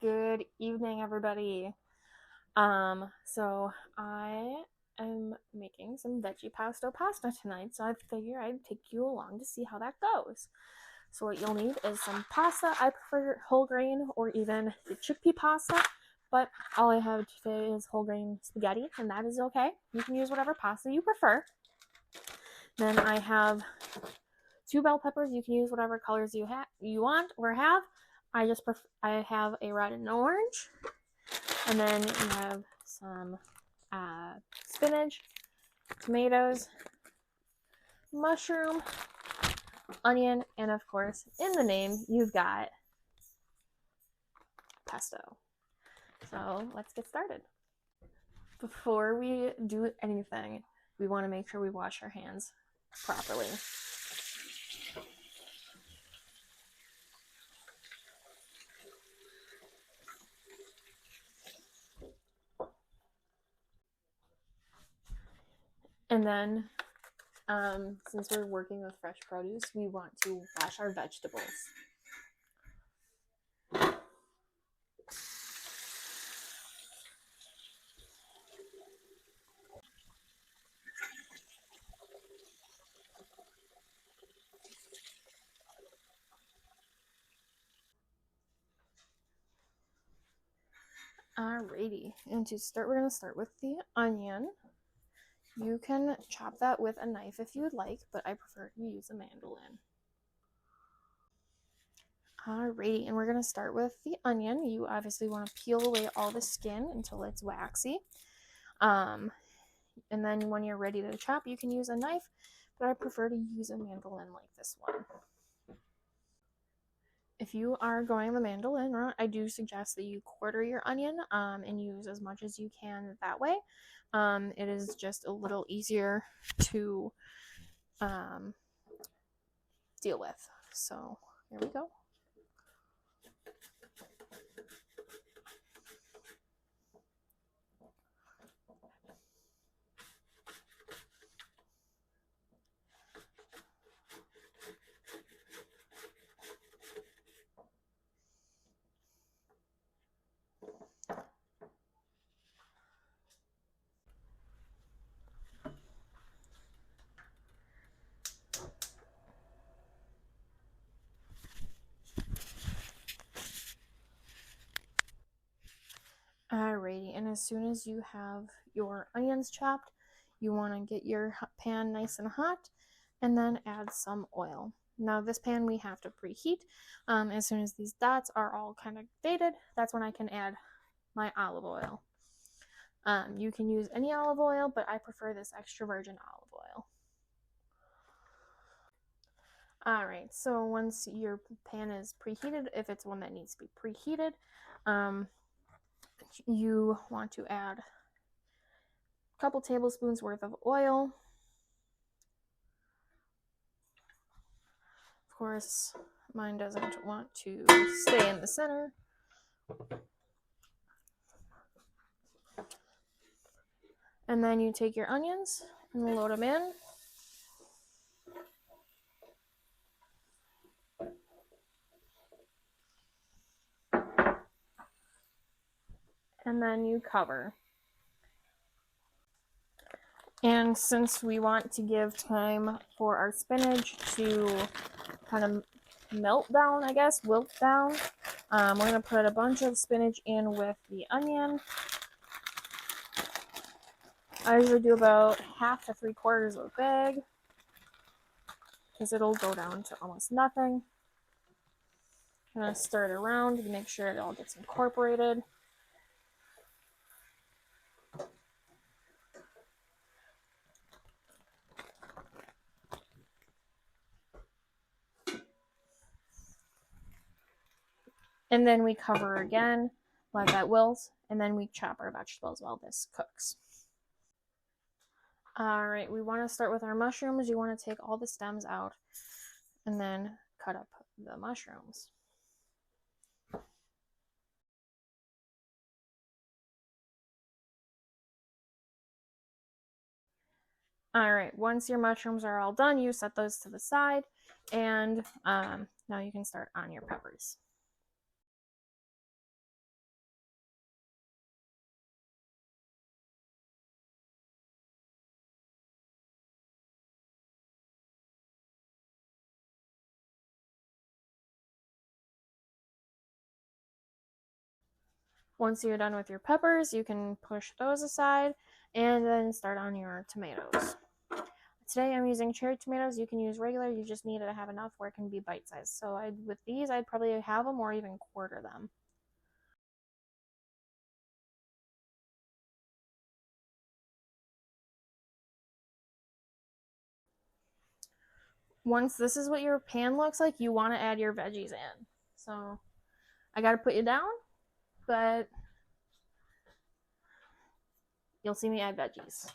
Good evening, everybody. So I am making some veggie pesto pasta tonight, so I figure I'd take you along to see how that goes. So what you'll need is some pasta. I prefer whole grain or even the chickpea pasta, but all I have today is whole grain spaghetti, and that is okay. You can use whatever pasta you prefer. Then I have 2 bell peppers. You can use whatever colors you want or have. I have a red and an orange. And then you have some spinach, tomatoes, mushroom, onion, and of course, in the name, you've got pesto. So let's get started. Before we do anything, we want to make sure we wash our hands properly. And then, since we're working with fresh produce, we want to wash our vegetables. Alrighty, and to start, we're going to start with the onion. You can chop that with a knife if you would like, but I prefer to use a mandolin. Alrighty, and we're going to start with the onion. You obviously want to peel away all the skin until it's waxy. And then when you're ready to chop, you can use a knife, but I prefer to use a mandolin like this one. If you are going the mandolin route, I do suggest that you quarter your onion and use as much as you can that way. It is just a little easier to deal with. So here we go. Alrighty, and as soon as you have your onions chopped, you want to get your pan nice and hot and then add some oil. Now this pan we have to preheat. As soon as these dots are all kind of faded, that's when I can add my olive oil. You can use any olive oil, but I prefer this extra virgin olive oil. Alright, so once your pan is preheated, if it's one that needs to be preheated, you want to add a couple tablespoons worth of oil. Of course, mine doesn't want to stay in the center. And then you take your onions and load them in. And then you cover. And since we want to give time for our spinach to kind of melt down, I guess, wilt down, we're going to put a bunch of spinach in with the onion. I usually do about 1/2 to 3/4 of a bag because it'll go down to almost nothing. I'm going to stir it around to make sure it all gets incorporated. And then we cover again, let that wilt, and then we chop our vegetables while this cooks. Alright, we want to start with our mushrooms. You want to take all the stems out and then cut up the mushrooms. Alright, once your mushrooms are all done, you set those to the side, and now you can start on your peppers. Once you're done with your peppers, you can push those aside and then start on your tomatoes. Today I'm using cherry tomatoes. You can use regular. You just need to have enough where it can be bite-sized. So with these, I'd probably have them or even quarter them. Once this is what your pan looks like, you want to add your veggies in. So I got to put you down, but you'll see me add veggies.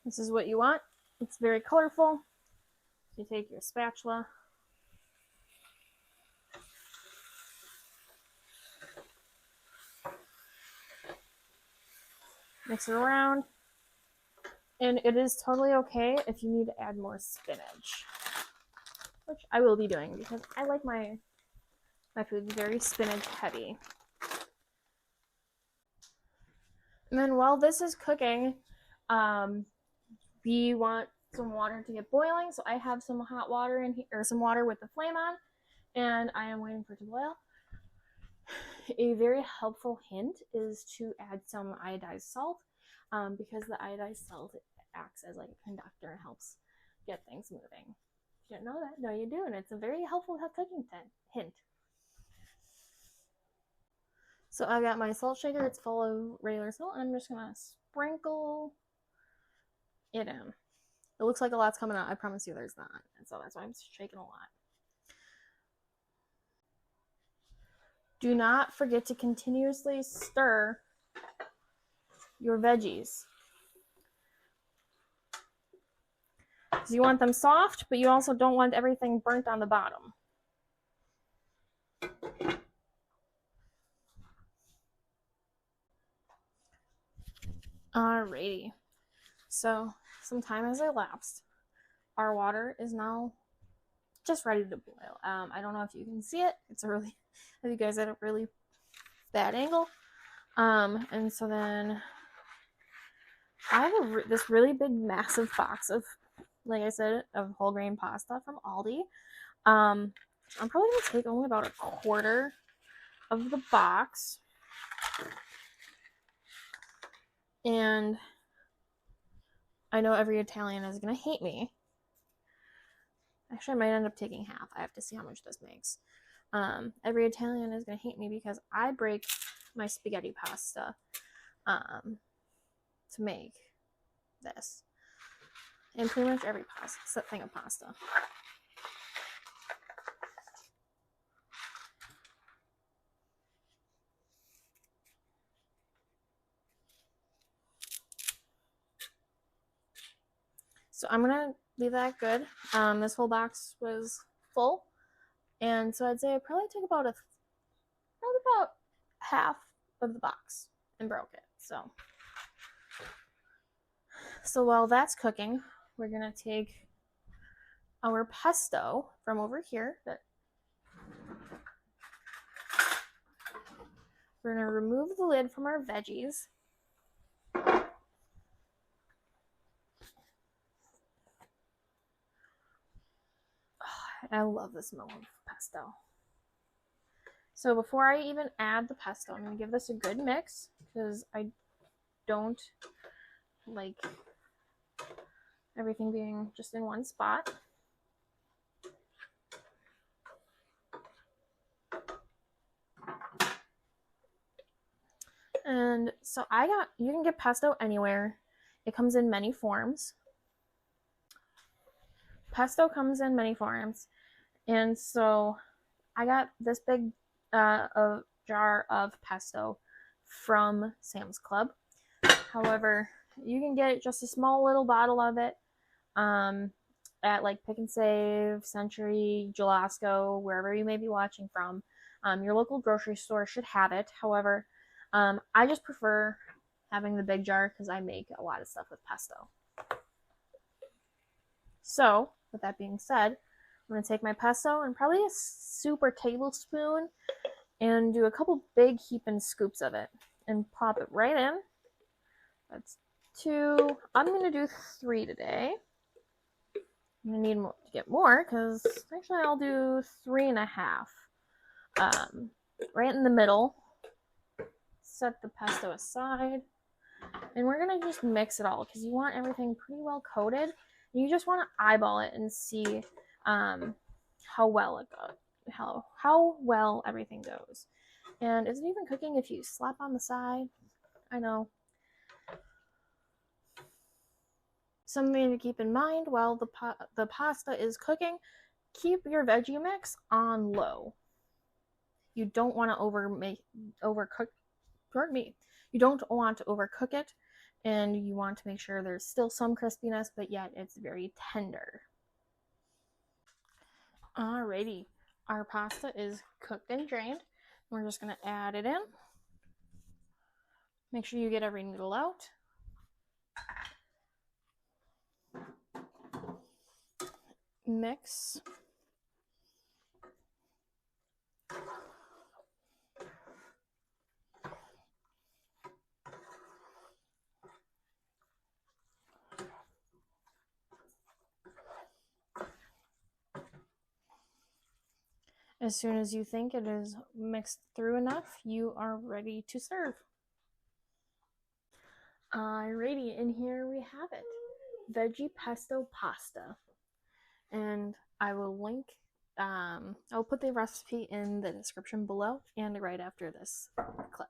This is what you want. It's very colorful. You take your spatula, mix it around, and it is totally okay if you need to add more spinach, which I will be doing because I like my food very spinach heavy. And then while this is cooking, we want some water to get boiling. So I have some hot water in here, or some water with the flame on, and I am waiting for it to boil. A very helpful hint is to add some iodized salt, because the iodized salt acts as like a conductor and helps get things moving. If you didn't know that, no you do, and it's a very helpful cooking hint. So I've got my salt shaker. It's full of regular salt, and I'm just gonna sprinkle it in. It looks like a lot's coming out. I promise you there's not. And so that's why I'm shaking a lot. Do not forget to continuously stir your veggies. Because you want them soft, but you also don't want everything burnt on the bottom. Alrighty. So some time has elapsed. Our water is now just ready to boil. I don't know if you can see it. It's a really, if you guys at a really bad angle. And so then I have this really big, massive box of, like I said, of whole grain pasta from Aldi. I'm probably gonna take only about a quarter of the box. And I know every Italian is gonna hate me. Actually, I might end up taking half. I have to see how much this makes. Every Italian is gonna hate me because I break my spaghetti pasta to make this, and pretty much every thing of pasta. So I'm gonna leave that good. This whole box was full, and so I'd say I probably took about half of the box and broke it. So while that's cooking, we're gonna take our pesto from over here. We're gonna remove the lid from our veggies. I love the smell of pesto. So before I even add the pesto, I'm going to give this a good mix because I don't like everything being just in one spot. And so you can get pesto anywhere. It comes in many forms. Pesto comes in many forms. And so I got this big jar of pesto from Sam's Club. However, you can get just a small little bottle of it at like Pick and Save, Century, Jalasco, wherever you may be watching from. Your local grocery store should have it. However, I just prefer having the big jar because I make a lot of stuff with pesto. So, with that being said, I'm going to take my pesto and probably a super tablespoon and do a couple big heaping scoops of it and pop it right in. That's 2. I'm going to do 3 today. I'm going to need to get more because actually I'll do 3.5. Right in the middle. Set the pesto aside. And we're going to just mix it all because you want everything pretty well coated. And you just want to eyeball it and see how well it goes, how well everything goes. And is it even cooking if you slap on the side? I know. Something to keep in mind while the pasta is cooking, keep your veggie mix on low. You don't want to overcook. Pardon me. You don't want to overcook it, and you want to make sure there's still some crispiness, but yet it's very tender. Alrighty, our pasta is cooked and drained. We're just going to add it in. Make sure you get every noodle out. Mix. As soon as you think it is mixed through enough, you are ready to serve. Alrighty, and here we have it. Veggie pesto pasta. And I will link, I'll put the recipe in the description below and right after this clip.